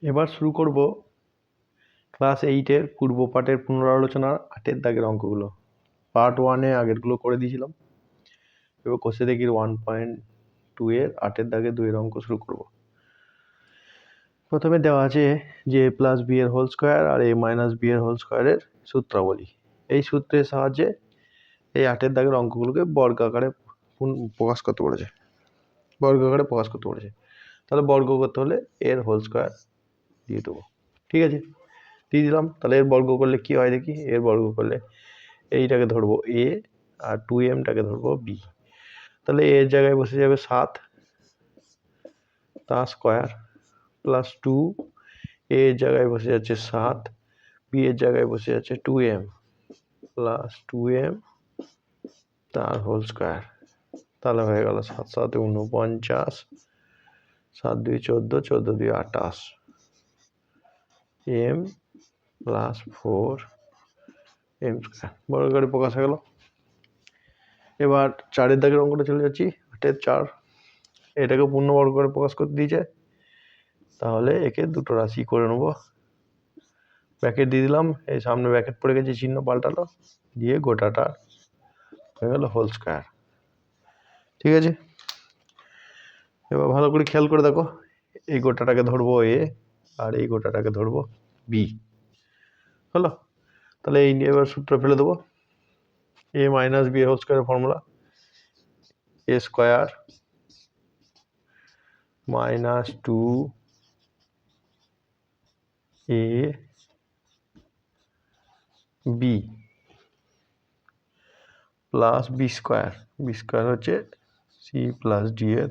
এবার শুরু করব ক্লাস 8-এর পূর্ব পাঠের পুনরালোচনার 8-এর দাগের অঙ্কগুলো। পার্ট 1-এ আগেরগুলো করে দিয়েছিলাম। এবার কষে দেখির 1.2-এর 8-এর দাগের 2-এর অঙ্ক শুরু করব। প্রথমে দেওয়া আছে যে a প্লাস b এর হোল স্কোয়ার আর a মাইনাস b এর হোল স্কোয়ারের সূত্রাবলী। এই সূত্রের সাহায্যে এই 8-এর দাগের অঙ্কগুলোকে বর্গ আকারে প্রকাশ করতে বলেছে। তাহলে বর্গ করতে হলে এর হোল স্কোয়ার দিয়ে দেবো। ঠিক আছে, দিয়ে দিলাম। তাহলে এর বর্গ করলে কি হয় দেখি। এর বর্গ করলে এইটাকে ধরবো এ আর 2mটাকে ধরবো বি। তাহলে এর জায়গায় বসে যাবে 7 তার স্কোয়ার প্লাস 2, এর জায়গায় বসে যাচ্ছে 7, বি এর জায়গায় বসে যাচ্ছে 2m প্লাস 2m তার হোল স্কোয়ার। তাহলে হয়ে গেল 7 7 49, 7 2 14, 14 2 28 m প্লাস 4m স্কোয়ার বর্গ করে প্রকাশ হয়ে গেল। এবার 4-এর দাগের অঙ্কটা চলে যাচ্ছি। 8-এর 4 এটাকে পূর্ণবর্গ করে প্রকাশ করতে দিয়েছে, তাহলে একে দুটো রাশি করে নেব। ব্র্যাকেট দিয়ে দিলাম, এই সামনে ব্র্যাকেট পড়ে গেছে, চিহ্ন পাল্টালো, দিয়ে গোটাটা হয়ে গেল হোল স্কোয়ার। ঠিক আছে, এবার ভালো করে খেয়াল করে দেখো, এই গোটাটাকে ধরবো এ আর এই গোটাটাকে ধরবো বি। হলো, তাহলে এই নিয়ে এবার সূত্র ফেলে দেবো। এ মাইনাস বি হোল স্কোয়ারের formula a square minus 2 a b plus b square হচ্ছে সি প্লাস ডি এর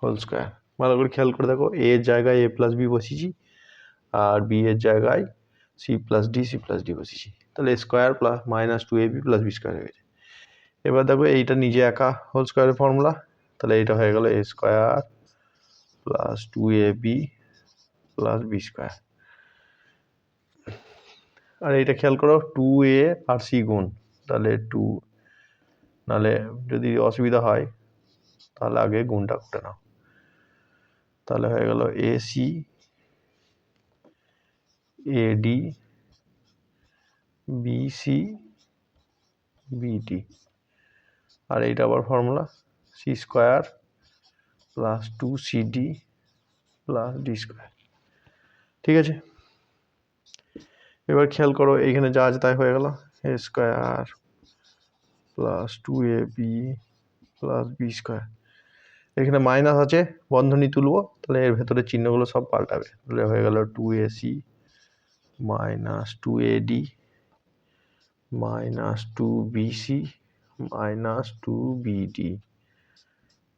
হোল স্কোয়ার। ভালো করে খেয়াল করে দেখো, এর জায়গায় এ প্লাস বি বসিয়েছি আর বি এর জায়গায় সি প্লাস ডি বসিয়েছি। তাহলে square plus minus 2ab plus b square হয়ে গেছে। এবার দেখো এইটা নিজে একা হোল স্কোয়ারের ফর্মুলা, তাহলে এইটা হয়ে গেল a square plus 2ab plus b square. আর এইটা খেয়াল করো 2a আর সি গুণ, তাহলে 2, নাহলে যদি অসুবিধা হয় তাহলে আগে গুণটা করে নাও। তাহলে হয়ে গেল এসি এডি বিসি বিডি। আর এইটা আবার formula c square plus 2cd plus d square. ঠিক আছে, এবার খেয়াল করো এইখানে যা আছে তাই হয়ে গেল a square plus 2ab plus b square. এখানে মাইনাস আছে, বন্ধনী তুলবো, তাহলে এর ভেতরে চিহ্নগুলো সব পাল্টাবে। তাহলে হয়ে গেল 2ac minus 2ad minus 2bc minus 2bd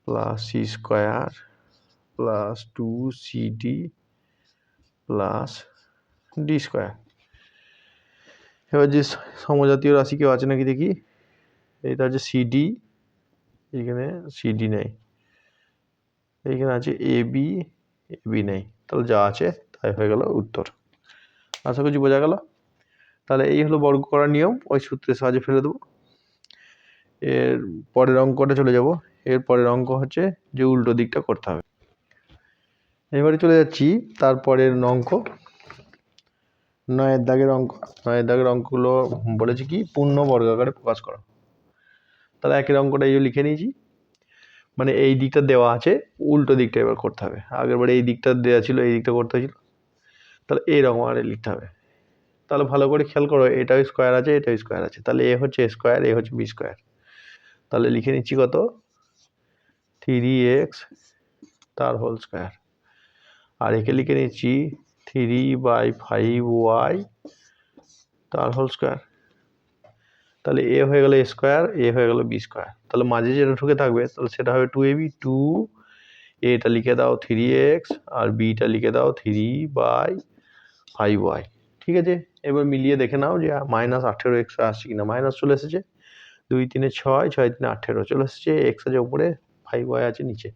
plus c square plus 2cd plus d square. এবার যে সমজাতীয় রাশি কেউ আছে নাকি দেখি। এটা হচ্ছে সিডি, এখানে সিডি নেই, এইখানে আছে এবি নেই, তাহলে যা আছে তাই হয়ে গেল উত্তর। আশা করছি বোঝা গেল। তাহলে এই হলো বর্গ করার নিয়ম, ওই সূত্রের সাহায্যে ফেলে দেবো। এর পরের অঙ্কটা চলে যাব। এর পরের অঙ্ক হচ্ছে যে উল্টো দিকটা করতে হবে। এবারে চলে যাচ্ছি তারপরের অঙ্ক 9-এর দাগের অঙ্ক। 9-এর দাগের অঙ্কগুলো বলেছি কি পূর্ণ বর্গ আকারে প্রকাশ করো। তাহলে একের অঙ্কটা এই লিখে নিয়েছি, মানে এই দিকটা দেওয়া আছে, উল্টো দিকটা এবার করতে হবে। আগেরবারে এই দিকটা দেওয়া ছিল, এই দিকটা করতে হয়েছিল, তাহলে এইরকম আরে লিখতে হবে। তাহলে ভালো করে খেয়াল করো, এটাও স্কোয়ার আছে, এটাও স্কোয়ার আছে, তাহলে এ হচ্ছে স্কোয়ার, এ হচ্ছে বি স্কোয়ার। তাহলে লিখে নিচ্ছি কত 3x তার হোল স্কোয়ার, আর একে লিখে নিচ্ছি 3/5y তার হোল স্কোয়ার। তাহলে এ হয়ে গেল স্কোয়ার, এ হয়ে গেল বি স্কোয়ার। তাহলে মাঝে যেটা ঢুকে থাকবে তাহলে সেটা হবে 2ab, 2, এটা লিখে দাও 3x আর বিটা লিখে দাও 3/5y। ঠিক আছে, এবার মিলিয়ে দেখে নাও যে মাইনাস 18x আসছে কিনা। মাইনাস চলে এসেছে, 2 3 6, 6 3 18 চলে এসেছে। এক্স আছে উপরে, 5y আছে নিচে,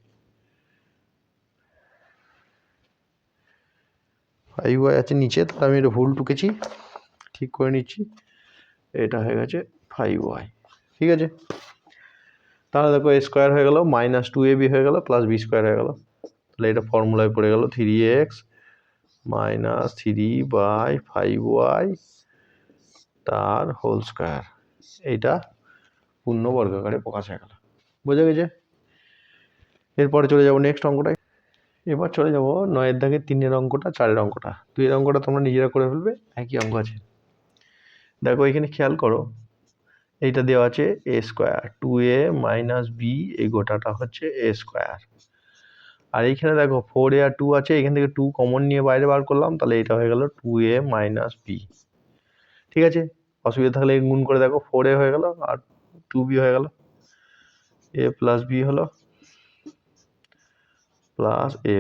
5y আছে নিচে। তাহলে আমি এটা ভুল টুকেছি, ঠিক করে নিচ্ছি, এটা হয়ে গেছে 5y। ঠিক আছে, তাহলে দেখো এ স্কোয়ার হয়ে গেল, মাইনাস 2ab হয়ে গেল, প্লাস বি স্কোয়ার হয়ে গেল। তাহলে এটা ফর্মুলায় পড়ে গেল 3x -3/5y তার হোল স্কয়ার। এইটা পূর্ণ বর্গাকারে প্রকাশ হয়ে গেল। বোঝা গেছে? এরপরে চলে যাব নেক্সট অঙ্কটায়। এবার চলে যাব 9 দাগের 3 অঙ্কটা, 4 অঙ্কটা। 2 অঙ্কটা তোমরা নিজেরা করে ফেলবে, একই অঙ্ক আছে। দেখো এখানে খেয়াল করো, এইটা দেওয়া আছে a স্কয়ার, 2a - b, এই গোটাটা হচ্ছে a স্কয়ার। আর এইখানে দেখো 4a আর 2 আছে, এখান থেকে 2 কমন নিয়ে বাইরে বার করলাম, তাহলে এটা হয়ে গেল 2a - b। ঠিক আছে, অসুবিধা থাকলে গুণ করে দেখো, 4a হয়ে গেল আর 2b হয়ে গেল, a + b হলো প্লাস a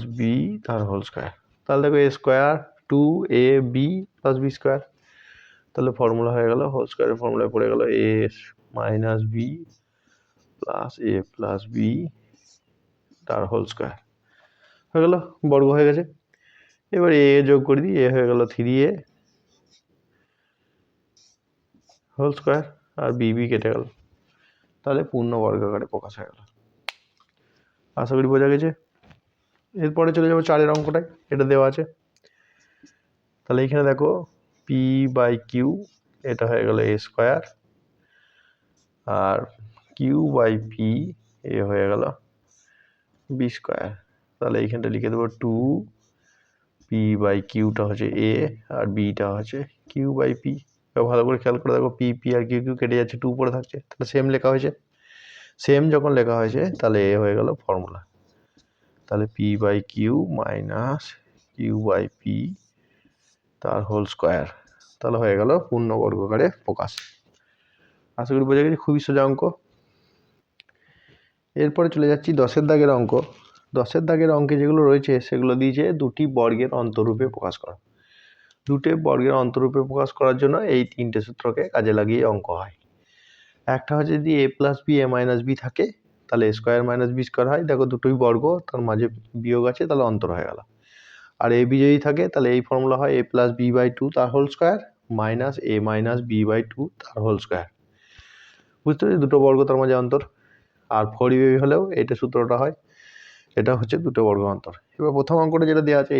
+ b তার হোল স্কয়ার। তাহলে দেখো a square 2ab + b square, তাহলে ফর্মুলা হয়ে গেল, হোল স্কয়ারের ফর্মুলায় পড়ে গেল a - b plus a + b তার হোল স্কয়ার হয়ে গেল, বর্গ হয়ে গেছে। এবার a যোগ করে দিই, a হয়ে গেল 3a হোল স্কয়ার আর b কেটে গেল, তাহলে পূর্ণ বর্গাকারে প্রকাশ হয়ে গেল। আশা করি বোঝা গেছে। এরপরে চলে যাবো 4 অঙ্কটায়, এটা দেওয়া আছে। তাহলে এখানে দেখো p/q, এটা হয়ে গেল a স্কয়ার, আর q/p এ হয়ে গেল b স্কয়ার। তাহলে এইখানটা লিখে দেবো 2p/q-টা হচ্ছে a আর b-টা হচ্ছে q/p। ভালো করে খেয়াল করে দেখো, p আর q কেটে যাচ্ছে, 2 পড়ে থাকছে, তাহলে সেম লেখা হয়েছে। সেম যখন লেখা হয়েছে তাহলে এ হয়ে গেল ফর্মুলা। তাহলে p/q - q/p তার হোল স্কয়ার, তাহলে হয়ে গেল পূর্ণ বর্গাকারে প্রকাশ। আশা করি বোঝা গেছে, খুবই সোজা অঙ্ক। এরপরে চলে যাচ্ছি 10 দাগের অঙ্ক। 10 দাগের অঙ্কে যেগুলো রয়েছে সেগুলো দিয়েছে দুটি বর্গের অন্তরূপে প্রকাশ করা। দুটি বর্গের অন্তরূপে প্রকাশ করার জন্য এই 3টে সূত্রকে কাজে লাগিয়ে অঙ্ক হয়। একটা হচ্ছে যদি a + b a - b থাকে, তাহলে a স্কয়ার - b স্কয়ার হয়। দেখো দুটোই বর্গ, তার মাঝে বিয়োগ আছে, তাহলে অন্তর হয়ে গেল। আর a b যদি থাকে তাহলে এই ফর্মুলা হয় a + b/2 তার whole square minus a - b/2 তার হোল স্কয়ার। বুঝতে পারছি, দুটো বর্গ তার মাঝে অন্তর। আর 4ab হলেও এইটা সূত্রটা হয়, এটা হচ্ছে দুটো বর্গ অন্তর। এবার প্রথম অঙ্কটা যেটা দেওয়া আছে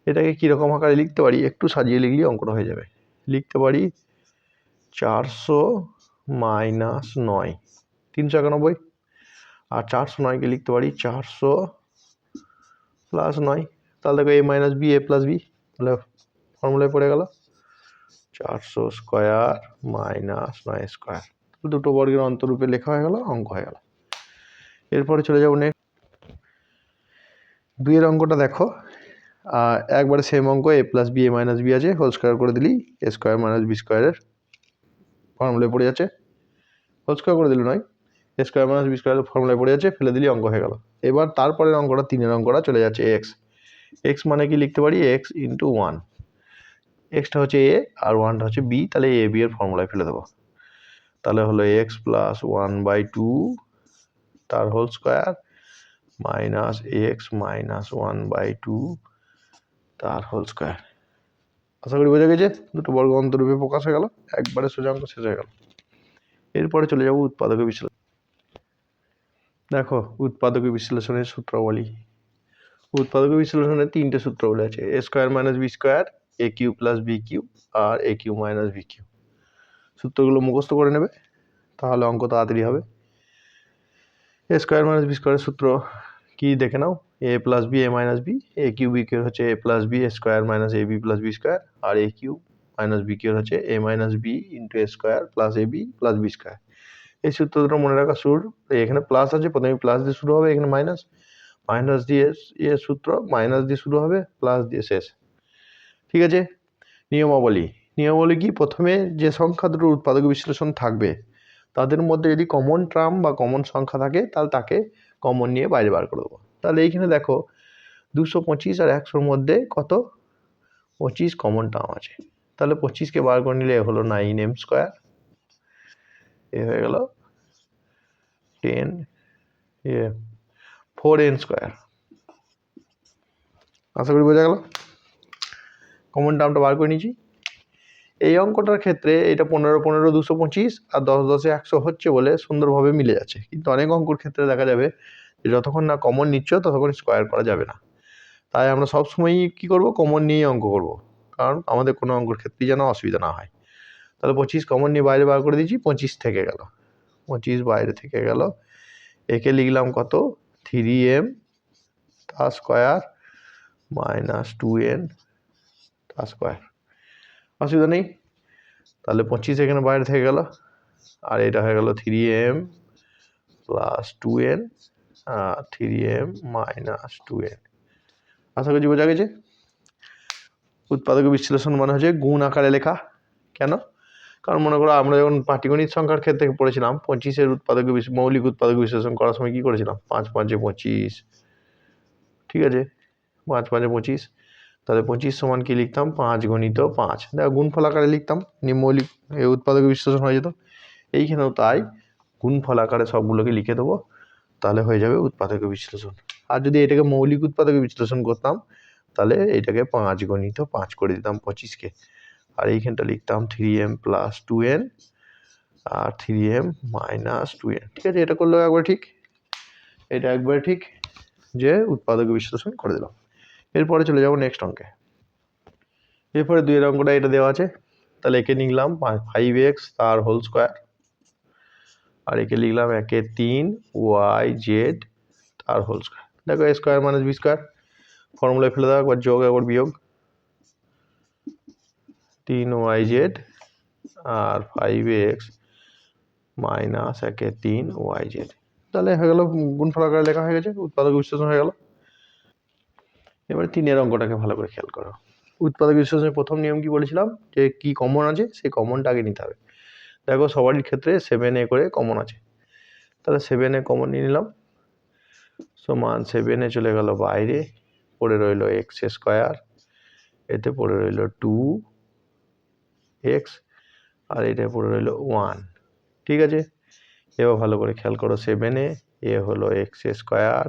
এটাকে কীরকম আকারে লিখতে পারি, একটু সাজিয়ে লিখলে অঙ্কটা হয়ে যাবে। লিখতে পারি 400 - 9 391, আর 409কে লিখতে পারি 400 + 9। তাহলে দেখো a - b a + b, তাহলে ফর্মুলায় পড়ে গেল 400 স্কয়ার - 9 স্কয়ার। দুটো বর্গের অন্তরূপে লেখা হয়ে গেল, অঙ্ক হয়ে গেল। এরপরে চলে যাবো নেক্সট 2 অঙ্কটা। দেখো একবারে সেম অঙ্ক, a + b a - b আছে, হোল স্কয়ার করে দিলেই a স্কয়ার - b স্কয়ারের ফর্মুলায় পড়ে যাচ্ছে। হোল স্কয়ার করে দিলে নয়, a স্কয়ার - b স্কয়ারের ফর্মুলায় পড়ে যাচ্ছে, ফেলে দিলেই অঙ্ক হয়ে গেল। এবার তারপরের অঙ্কটা 3 অঙ্কটা চলে যাচ্ছে x মানে কি লিখতে পারি x × 1। xটা হচ্ছে a আর 1টা হচ্ছে b, তাহলে a b এর ফর্মুলায় ফেলে দেবো। তাহলে হলো x + 1/2 তার হোল স্কয়ার মাইনাস x - 1/2 তার হোল স্কয়ার। আশা করি বোঝা গেছে, দুটো বর্গ অন্তরূপে প্রকাশ হয়ে গেল, একবারে সোজা অঙ্ক শেষ হয়ে গেল। এরপরে চলে যাব উৎপাদক বিশ্লেষণ। দেখো উৎপাদক বিশ্লেষণের সূত্রাবলী। উৎপাদক বিশ্লেষণের 3টে সূত্র বলে আছে, a square - b square, aq + bq আর aq - bq। সূত্রগুলো মুখস্থ করে নেবে, তাহলে অঙ্ক তাড়াতাড়ি হবে। a স্কয়ার - b স্কয়ারের সূত্র কি দেখে নাও, a + b a - b, aq bq হচ্ছে a + b square - ab + b square, আর aq - bq হচ্ছে a - b × a square + ab + b square. এই সূত্র দুটো মনে রাখা শুরু, এখানে প্লাস আছে, প্রথমে প্লাস দিয়ে শুরু হবে, এখানে মাইনাস দিয়ে সূত্র, মাইনাস দিয়ে শুরু হবে, প্লাস দিয়ে শেষ। ঠিক আছে, নিয়মাবলী কি, প্রথমে যে সংখ্যা দুটোর উৎপাদক বিশ্লেষণ থাকবে তাদের মধ্যে যদি কমন টার্ম বা কমন সংখ্যা থাকে, তাহলে তাকে কমন নিয়ে বাইরে বার করে দেবো। তাহলে এইখানে দেখো 225 আর 100-র মধ্যে কত 25 কমন টার্ম আছে, তাহলে 25কে বার করে নিলে হলো 9m স্কয়ার, এ হয়ে গেল 4n স্কয়ার। আশা করি বোঝা গেল, কমন টার্মটা বার করে নিয়েছি। এই অঙ্কটার ক্ষেত্রে এটা 15 15 225 আর 10 10 100 হচ্ছে বলে সুন্দরভাবে মিলে যাচ্ছে, কিন্তু অনেক অঙ্কর ক্ষেত্রে দেখা যাবে যে যতক্ষণ না কমন নিচ্ছ ততক্ষণ স্কয়ার করা যাবে না। তাই আমরা সবসময়ই কী করবো, কমন নিয়েই অঙ্ক করব, কারণ আমাদের কোনো অঙ্কের ক্ষেত্রেই যেন অসুবিধা না হয়। তাহলে 25 কমন নিয়ে বাইরে বার করে দিয়েছি, 25 থেকে গেল, 25 বাইরে থেকে গেল। একে লিখলাম কত, 3m তার স্কোয়ার মাইনাস 2n তার স্কোয়ার, অসুবিধা নেই। তাহলে 25 এখানে বাইরে থেকে গেল, আর এটা হয়ে গেল 3m প্লাস 2n আর 3m মাইনাস 2n। আশা করছি বোঝা গেছে। উৎপাদক বিশ্লেষণ মানে হচ্ছে গুণ আকারে লেখা। কেন? কারণ মনে করো আমরা যখন পাটিগণিত সংখ্যার ক্ষেত্রে পড়েছিলাম 25-এর মৌলিক উৎপাদক বিশ্লেষণ করার সময় কি করেছিলাম, 5 5 25, ঠিক আছে, 5 5 25। তাহলে 25 সমান কি লিখতাম, 5 গুণিত 5, দেখো গুণফল আকারে লিখতাম, মৌলিক উৎপাদক বিশ্লেষণ হয়ে যেত। এইখানেও তাই গুণফল আকারে সবগুলোকে লিখে দেবো, তাহলে হয়ে যাবে উৎপাদক বিশ্লেষণ। আর যদি এটাকে মৌলিক উৎপাদক বিশ্লেষণ করতাম তাহলে এটাকে 5 গুণিত 5 করে দিতাম 25-কে, আর এইখানটা লিখতাম 3m প্লাস 2n আর 3m মাইনাস 2n। ঠিক আছে, এটা করলেও একবার ঠিক, এটা একবার ঠিক যে উৎপাদক বিশ্লেষণ করে দিলাম। এরপরে চলে যাবো নেক্সট অঙ্কে। এরপরে 2-এর অঙ্কটা এটা দেওয়া আছে, তাহলে একে লিখলাম 5x তার হোল স্কোয়ার, আর একে লিখলাম 3y/z তার হোল স্কোয়ার। দেখো a square minus b square ফর্মুলায় ফেলে দাও, একবার যোগ একবার বিয়োগ, 3yz আর 5x মাইনাস 3yz। তাহলে হয়ে গেল গুণফল আকারে লেখা হয়ে গেছে, উৎপাদক বিশ্লেষণ হয়ে গেল। এবারে 3-এর অঙ্কটাকে ভালো করে খেয়াল করো। উৎপাদক বিশ্লেষণের প্রথম নিয়ম কি বলেছিলাম, যে কি কমন আছে সেই কমনটা আগে নিতে হবে। দেখো সবারই ক্ষেত্রে 7a করে কমন আছে, তাহলে 7a কমন নিয়ে নিলাম, সমান 7a চলে গেল বাইরে, পড়ে রইল এক্স স্কোয়ার, এতে পড়ে রইল 2x, আর এটা পড়ে রইল 1। ঠিক আছে, এবার ভালো করে খেয়াল করো, 7a এ হলো এক্স স্কোয়ার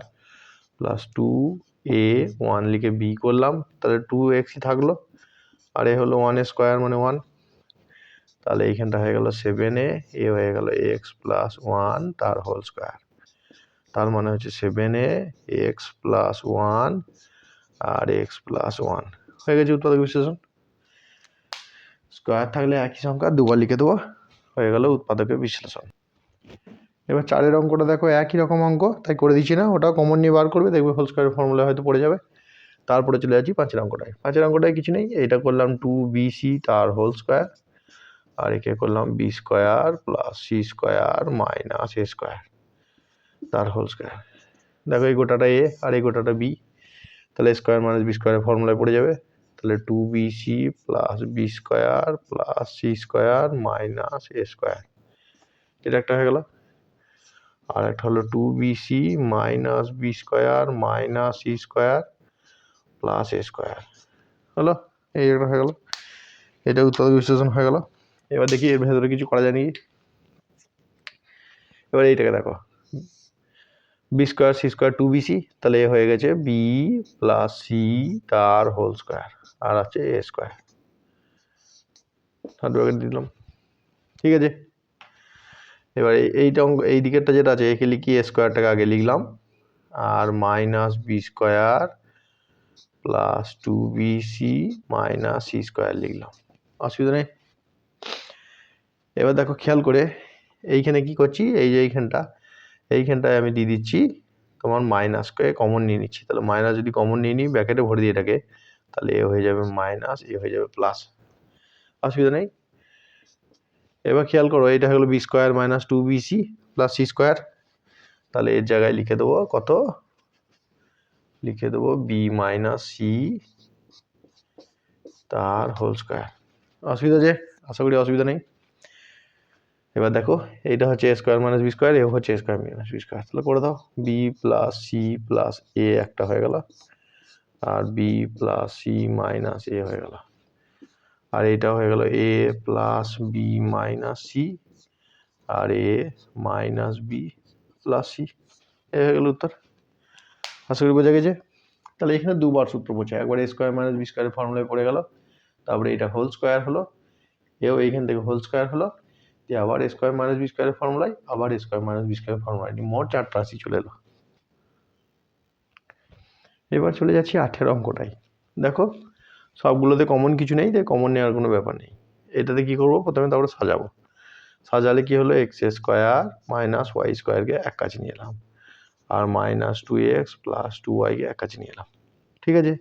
প্লাস 2a, 1 লিখে বি করলাম, তাহলে 2xই থাকলো, আর এ হলো 1 স্কোয়ার মানে 1। তাহলে এইখানটা হয়ে গেল 7a, এ হয়ে গেল এক্স প্লাস 1 তার হোল স্কোয়ার, তার মানে হচ্ছে 7a এক্স প্লাস 1 আর এক্স প্লাস 1 হয়ে গেছে উৎপাদক বিশ্লেষণ। স্কোয়ার থাকলে একই সংখ্যা দুবার লিখে দেবো, হয়ে গেল উৎপাদকের বিশ্লেষণ। এবার 4-এর অঙ্কটা দেখো একই রকম অঙ্ক, তাই করে দিচ্ছি না, ওটাও কমন নিয়ে বার করবে, দেখবে হোল স্কোয়ারের ফর্মুলা হয়তো পড়ে যাবে। তারপরে চলে যাচ্ছি 5-এর অঙ্কটায়। 5-এর অঙ্কটায় কিছু নেই, এটা করলাম 2bc তার হোল স্কোয়ার, আর একে করলাম b square plus c square minus a square তার হোল স্কোয়ার। দেখো এই গোটাটা এ আর এই গোটাটা বি, তাহলে স্কোয়ার মাইনাস বি স্কোয়ারের ফর্মুলায় পড়ে যাবে, তাহলে 2bc plus b square plus c square minus a square, এটা একটা হয়ে গেল। আর একটা হলো 2bc minus b square minus c square plus a square, হলো, এই একটা হয়ে গেল, এটা উৎপাদক বিশ্লেষণ হয়ে গেল। এবার দেখি এর ভেতরে কিছু করা যায় নাকি। এবার এইটাকে দেখো, B square C square 2bc, তাহলে এ হয়ে গেছে বি প্লাস সি তার হোল স্কোয়ার, আর আছে এ স্কোয়ার, দিলাম। ঠিক আছে, এবার এইটা অঙ্ক, এই দিকেরটা যেটা আছে একে লিখি এ স্কোয়ারটাকে আগে লিখলাম, আর minus b square plus 2bc minus c square লিখলাম, অসুবিধা নেই। এবার দেখো খেয়াল করে এইখানে কি করছি, এই যে এইখানটায় আমি দিয়ে দিচ্ছি তোমার মাইনাসকে কমন নিয়ে নিচ্ছি, তাহলে মাইনাস যদি কমন নিয়ে নিই ব্র্যাকেটে ভরে দিই এটাকে, তাহলে এ হয়ে যাবে মাইনাস, এ হয়ে যাবে প্লাস, অসুবিধা নেই। এবার খেয়াল করো, এটা হলো b square minus 2bc plus c square, তাহলে এর জায়গায় লিখে দেবো কত, লিখে দেবো বি মাইনাস সি তার হোল স্কোয়ার, অসুবিধা আছে, আশা করি অসুবিধা নেই। এবার দেখো এইটা হচ্ছে এ স্কোয়ার মাইনাস বি স্কোয়ার, এ হচ্ছে এ স্কোয়ার মাইনাস বি স্কোয়ার, তাহলে করে দাও, বি প্লাস সি প্লাস এ একটা হয়ে গেল, আর বি প্লাস সি মাইনাস এ হয়ে গেল, আর এটা হয়ে গেল এ প্লাস বি মাইনাস সি আর এ মাইনাস বি প্লাস সি, এ হয়ে গেল উত্তর। আশা করি বোঝা গেছে। তাহলে এখানে দুবার সূত্র বোঝায়, একবার এ স্কোয়ার মাইনাস বি স্কোয়ারের ফর্মুলায় পড়ে গেল, তারপরে এটা হোল স্কোয়ার হলো, এও এইখান থেকে হোল স্কোয়ার হলো, দিয়ে আবার এ স্কোয়ার মাইনাস বি স্কোয়ারের ফর্মুলায়, আবার এ স্কোয়ার মাইনাস বি স্কোয়ারের ফর্মুলায়, মোট 4টা রাশি চলে এলো। এবার চলে যাচ্ছি 8-এর অঙ্কটাই। দেখো সবগুলোতে কমন কিছু নেই, তাই কমন নেওয়ার কোনো ব্যাপার নেই। এটাতে কি করব, প্রথমে তারপরে সাজাবো। সাজালে কি হলো, এক্স স্কোয়ার মাইনাস ওয়াই স্কোয়ারকে এক কাছে নিয়ে এলাম, আর মাইনাস 2x প্লাস 2y-কে এক কাছে নিয়ে এলাম। ঠিক আছে,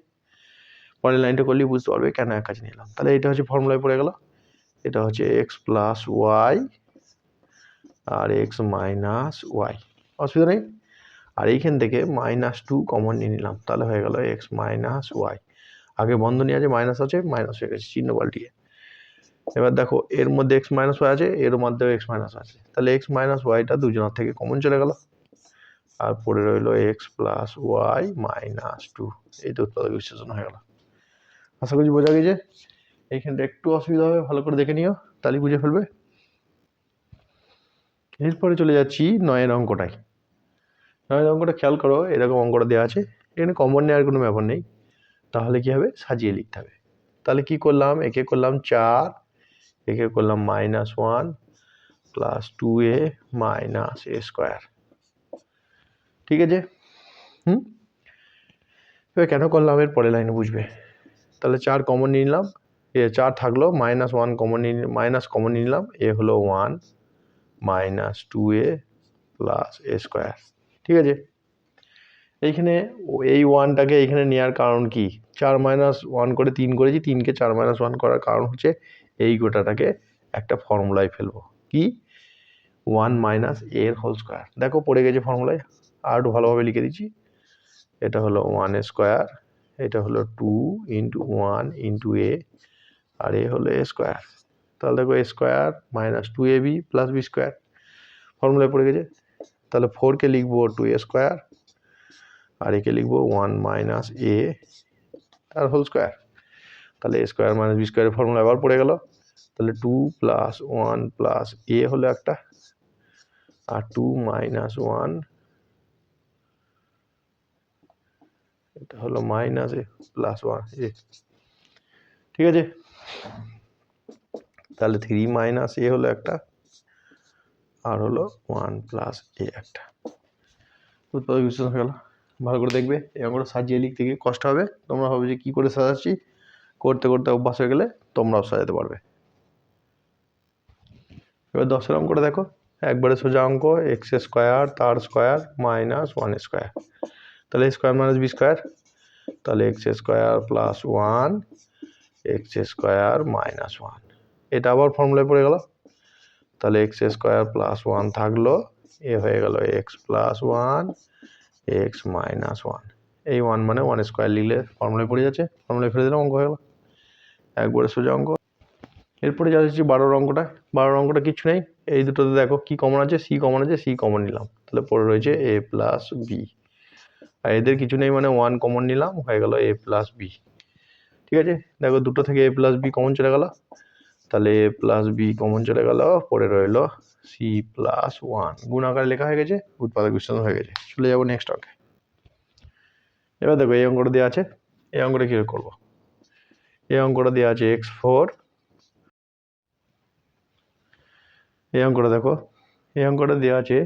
পরের লাইনটা করলেই বুঝতে পারবে কেন এক কাছে নিয়ে এলাম। তাহলে এটা হচ্ছে ফর্মুলায় পড়ে গেল, এটা হচ্ছে এক্স প্লাস ওয়াই আর এক্স মাইনাস ওয়াই, অসুবিধা নেই। আর এইখান থেকে -2 কমন নিয়ে নিলাম, তাহলে হয়ে গেল এক্স মাইনাস ওয়াই। আগে বন্ধনী আছে, মাইনাস আছে, মাইনাস হয়ে গেছে চিহ্ন পাল্টিয়ে। এবার দেখো এর মধ্যে এক্স মাইনাস ওয়াই আছে, এর মধ্যেও এক্স মাইনাস আছে, তাহলে এক্স মাইনাস ওয়াইটা দুজনের থেকে কমন চলে গেল, আর পড়ে রইল এক্স প্লাস ওয়াই মাইনাস 2। এই তো উৎপাদক বিশ্লেষণ হয়ে গেল। আশা করছি বোঝা গেছে। এইখানটা একটু অসুবিধা হবে, ভালো করে দেখে নিও, তাহলে বুঝে ফেলবে। এরপরে চলে যাচ্ছি 9-এর অঙ্কটায়। 9-এর অঙ্কটা খেয়াল করো, এরকম অঙ্কটা দেওয়া আছে, এখানে কমন নেওয়ার কোনো ব্যাপার নেই। তাহলে কি হবে, সাজিয়ে লিখতে হবে। তাহলে কি করলাম, একে করলাম 4, একে করলাম -1 plus 2a minus a square. ঠিক আছে, এবার কেন করলাম এর পরের লাইনে বুঝবে। তাহলে 4 কমন নিয়ে নিলাম, 4 থাকলো, -1 কমন নিয়ে মাইনাস কমন নিয়ে নিলাম, এ হলো 1 minus 2a plus a square. ঠিক আছে, এইখানে এই 1টাকে এইখানে নেওয়ার কারণ কি, 4 - 1 করে 3 করেছি, 3কে 4 - 1 করার কারণ হচ্ছে এই গোটাটাকে একটা ফর্মুলায় ফেলবো, কি 1 মাইনাস a এর হোল স্কোয়ার। দেখো পড়ে গেছে ফর্মুলায়, আর একটু ভালোভাবে লিখে দিচ্ছি। এটা হলো 1 স্কোয়ার, এটা হলো 2 ইন্টু 1 ইন্টু a, আর এ হলো a স্কোয়ার। তাহলে দেখো a square minus 2ab plus b square ফর্মুলায় পড়ে গেছে। তাহলে 4কে লিখবো 2a স্কোয়ার, আর একে লিখবো 1 মাইনাস a তার হোল স্কোয়ার। তাহলে a স্কোয়ার মাইনাস b স্কোয়ারের ফর্মুলা আবার পড়ে গেল। তাহলে 2 প্লাস 1 প্লাস a হলো একটা, আর 2 মাইনাস 1 এটা হলো মাইনাস a প্লাস 1 a। ঠিক আছে, তাহলে 3 মাইনাস a হলো একটা, আর হলো 1 প্লাস a একটা। উৎপাদক বিশ্লেষণ হয়ে গেল। ভালো করে দেখবে, এই অঙ্কটা সাজিয়ে লিখতে গিয়ে কষ্ট হবে, তোমরা ভাবে যে কী করে সাজাচ্ছি, করতে করতে অভ্যাস হয়ে গেলে তোমরাও সাজাতে পারবে। এবার 10-এর অঙ্কটা দেখো, একবারে সোজা অঙ্ক, এক্স স্কোয়ার তার স্কোয়ার মাইনাস 1 স্কোয়ার। তাহলে স্কোয়ার মাইনাস বি স্কোয়ার, তাহলে x square plus 1 x square minus 1, এটা আবার ফর্মুলায় পড়ে গেল। তাহলে এক্স স্কোয়ার প্লাস 1 থাকলো, এ হয়ে গেল এক্স প্লাস 1 এক্স মাইনাস 1। এই 1 মানে 1 স্কোয়ার লিখলে ফর্মুলায় পড়ে যাচ্ছে, ফর্মুলায় ফেলে দিলাম, অঙ্ক হয়ে গেল, একবারে সোজা অঙ্ক। এরপরে যাচ্ছি 12-এর অঙ্কটা। 12-এর অঙ্কটা কিছু নেই, এই দুটোতে দেখো কি কমন আছে, সি কমন আছে, সি কমন নিলাম, তাহলে পড়ে রয়েছে এ প্লাস বি। আর এদের কিছু নেই মানে 1 কমন নিলাম, হয়ে গেল এ প্লাস বি। ঠিক আছে, দেখো দুটো থেকে এ প্লাস বি কমন চলে গেল, তাহলে এ প্লাস বি কমন চলে গেল, পরে রইল সি প্লাস 1, গুণ আকারে লেখা হয়ে গেছে, উৎপাদক বিশ্লেষণ হয়ে গেছে। চলে যাবো নেক্সট অঙ্কে। এবার দেখো এই অঙ্কটা দেওয়া আছে, এই অঙ্কটা কীভাবে করবো। এই অঙ্কটা দেওয়া আছে x4, এই অঙ্কটা দেখো, এই অঙ্কটা দেওয়া আছে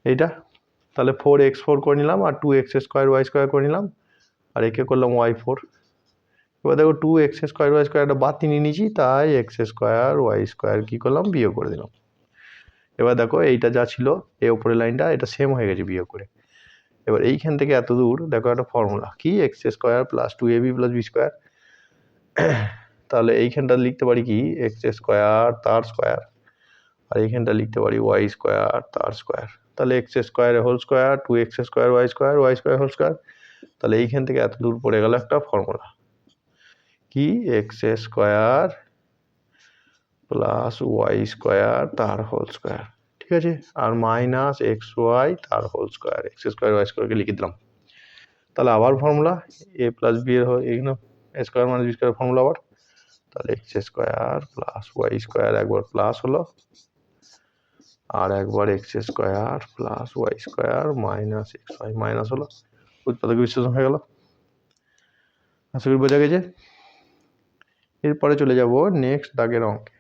এইটা, তাহলে 4x4 করে নিলাম, আর 2x স্কোয়ার ওয়াই স্কোয়ার করে নিলাম, আর একে করলাম y4। এবার দেখো 2x স্কোয়ার ওয়াই স্কোয়ারটা বাদ নিয়ে নিয়েছি, তাই এক্স স্কোয়ার ওয়াই স্কোয়ার কী করলাম, বিয়োগ করে দিলাম। এবার দেখো এইটা যা ছিল এই উপরের লাইনটা, এটা সেম হয়ে গেছে বিয়োগ করে। এবার এইখান থেকে এত দূর দেখো একটা ফর্মুলা, কি x square plus 2ab plus b square. তাহলে এইখানটা লিখতে পারি কি এক্স স্কোয়ার তার স্কোয়ার, আর এইখানটা লিখতে পারি ওয়াই স্কোয়ার তার স্কোয়ার। তাহলে x square whole square 2x square y square whole square. তাহলে এইখান থেকে এত দূর পড়ে গেল একটা ফর্মুলা, কি x square plus y square তার হোল স্কোয়ার। ঠিক আছে, আর মাইনাস এক্স ওয়াই তার whole square, x square y স্কোয়ারকে লিখে দিলাম। তাহলে আবার ফর্মুলা এ প্লাস বি এর এখানে square minus b square formula আবার, তাহলে x square plus y square একবার প্লাস হলো, আর একবার x square plus y square minus x y minus হলো, উৎপাদক বিশ্লেষণ হয়ে গেল। আশা করি বোঝা গেছে। এরপরে চলে যাব নেক্সট দাগের অঙ্কে।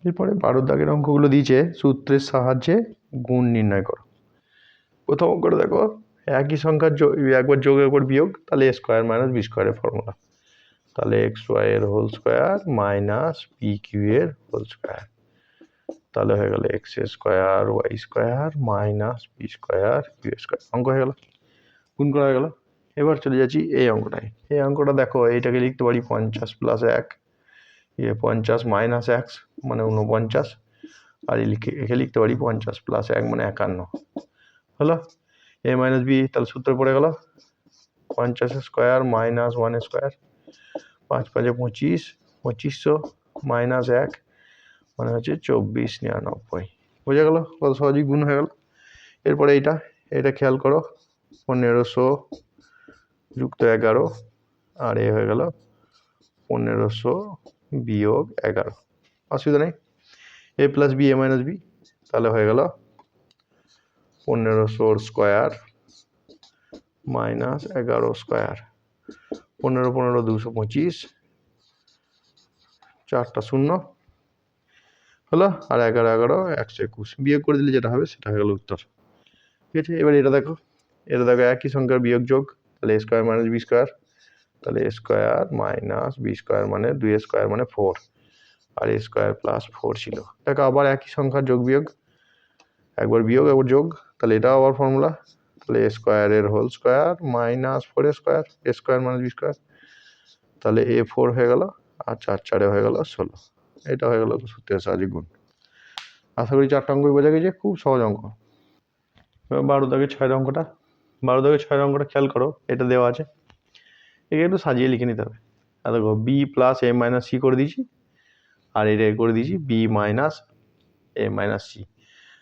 এরপরে 12 দাগের অঙ্কগুলো দিয়েছে সূত্রের সাহায্যে গুণ নির্ণয় করো। প্রথম অঙ্কটা দেখো, একই সংখ্যার একবার যোগ একবার বিয়োগ, তাহলে এ স্কোয়ার মাইনাস বি স্কোয়ারের ফর্মুলা। তাহলে এক্স ওয়াই এর whole square minus p q এর হোল স্কোয়ার, তাহলে হয়ে গেল x square y square minus p square q square. অঙ্ক হয়ে গেল, গুণ করা হয়ে গেল। এবার চলে যাচ্ছি এই অঙ্কটায়। এই অঙ্কটা দেখো, এইটাকে লিখতে পারি 50 প্লাস 1, 50 মাইনাস 1 মানে 49, আর একে লিখতে পারি 50 প্লাস 1 মানে 51। হলো এ মাইনাস বি, তাহলে সূত্র পড়ে গেল 50 স্কোয়ার মাইনাস 1 স্কোয়ার, 5 5 25, 2500 মাইনাস 1 মানে হচ্ছে 2499। বোঝা গেল, কত সহজেই গুণ হয়ে গেল। এরপরে এটা খেয়াল করো, 1500 যুক্ত 11, আর এ হয়ে গেল 1500 বিয়োগ 11, অসুবিধা নেই। এ plus B A minus B, তাহলে হয়ে গেল 1500 স্কোয়ার মাইনাস 11 স্কোয়ার, 15 15 225, 4টা 0 হলো, আর 11 11 121, বিয়োগ করে দিলে যেটা হবে সেটা হয়ে গেল উত্তর। ঠিক আছে, এবার এটা দেখো একই সংখ্যার বিয়োগ যোগ, তাহলে a square minus b square, তাহলে a square minus b square মানে 2 স্কোয়ার মানে 4, আর এ স্কোয়ার প্লাস 4 ছিল। দেখো আবার একই সংখ্যার যোগ বিয়োগ, একবার বিয়োগ একবার যোগ, তাহলে এটাও আবার ফর্মুলা, তাহলে এ স্কোয়ার এর হোল স্কোয়ার মাইনাস 4 স্কোয়ার, এ স্কোয়ার মাইনাস বি স্কোয়ার, তাহলে এ 4 হয়ে গেল, আর 4 4 হয়ে গেল 16। এটা হয়ে গেল সূত্রের সাহায্যে গুণ। আশা করি 4টা অঙ্কই বোঝা গেছে, খুব সহজ অঙ্ক। 12 দাগের 6 অঙ্কটা, 12 দাগের 6 অঙ্কটা খেয়াল করো, এটা দেওয়া আছে, একে একটু সাজিয়ে লিখে নিতে হবে। আর দেখো বি প্লাস এ মাইনাস সি করে দিয়েছি, আর এটা করে দিয়েছি বি মাইনাস এ মাইনাস সি।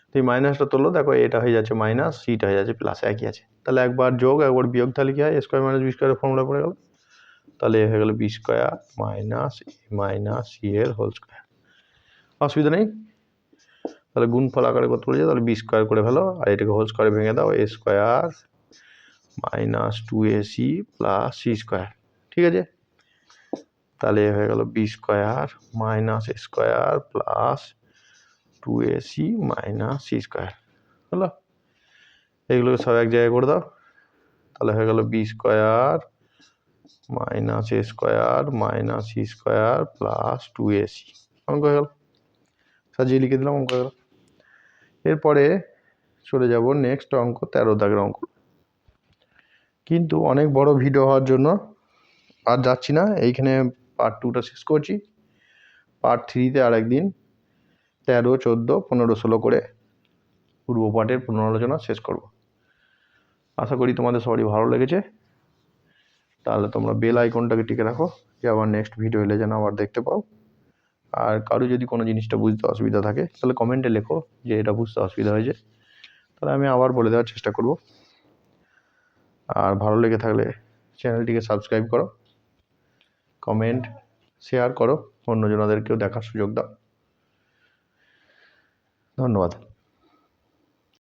তো এই মাইনাসটা তুললো, দেখো এটা হয়ে যাচ্ছে মাইনাস, সিটা হয়ে যাচ্ছে প্লাস, একই আছে। তাহলে একবার যোগ একবার বিয়োগ, তাহলে কি হয়, এ স্কোয়ার মাইনাস বি স্কোয়ারের ফর্মুলা পড়ে গেল, তাহলে এ হয়ে গেল বি স্কোয়ার মাইনাস এ মাইনাস সি এর হোল স্কোয়ার। অসুবিধা নেই, তাহলে গুণফল আকারে কত বলেছে, তাহলে বি স্কোয়ার করে ফেলো, আর এটাকে হোল স্কোয়ারে ভেঙে দাও, a square minus 2ac plus c square. ঠিক আছে, তাহলে হয়ে গেল b square minus a square plus 2ac minus c square. হলো, এগুলোকে সব এক জায়গায় করে দাও, তাহলে হয়ে গেল b square minus a square minus c square plus 2ac। অঙ্ক হয়ে গেল, সাজিয়ে লিখে দিলাম, অঙ্ক হয়ে গেল। এরপরে চলে যাব নেক্সট অঙ্ক, 13 দাগের অঙ্ক। কিন্তু অনেক বড় ভিডিও হওয়ার জন্য আর যাচ্ছি না, এইখানে পার্ট 2টা শেষ করছি। পার্ট 3তে আর একদিন 13 14 15 16 করে পূর্ব পাঠের পুনরালোচনা শেষ করব। আশা করি তোমাদের সবারই ভালো লেগেছে। তাহলে তোমরা বেল আইকনটাকে টিকে রাখো, যে আবার নেক্সট ভিডিও এলে যেন আবার দেখতে পাও। আর কারো যদি কোনো জিনিসটা বুঝতে অসুবিধা থাকে, তাহলে কমেন্টে লেখো যে এটা বুঝতে অসুবিধা হয়েছে, তাহলে আমি আবার বলে দেওয়ার চেষ্টা করব। আর ভালো লেগে থাকলে চ্যানেলটিকে সাবস্ক্রাইব করো, কমেন্ট শেয়ার করো, অন্যজনদেরকেও দেখার সুযোগ দাও। ধন্যবাদ।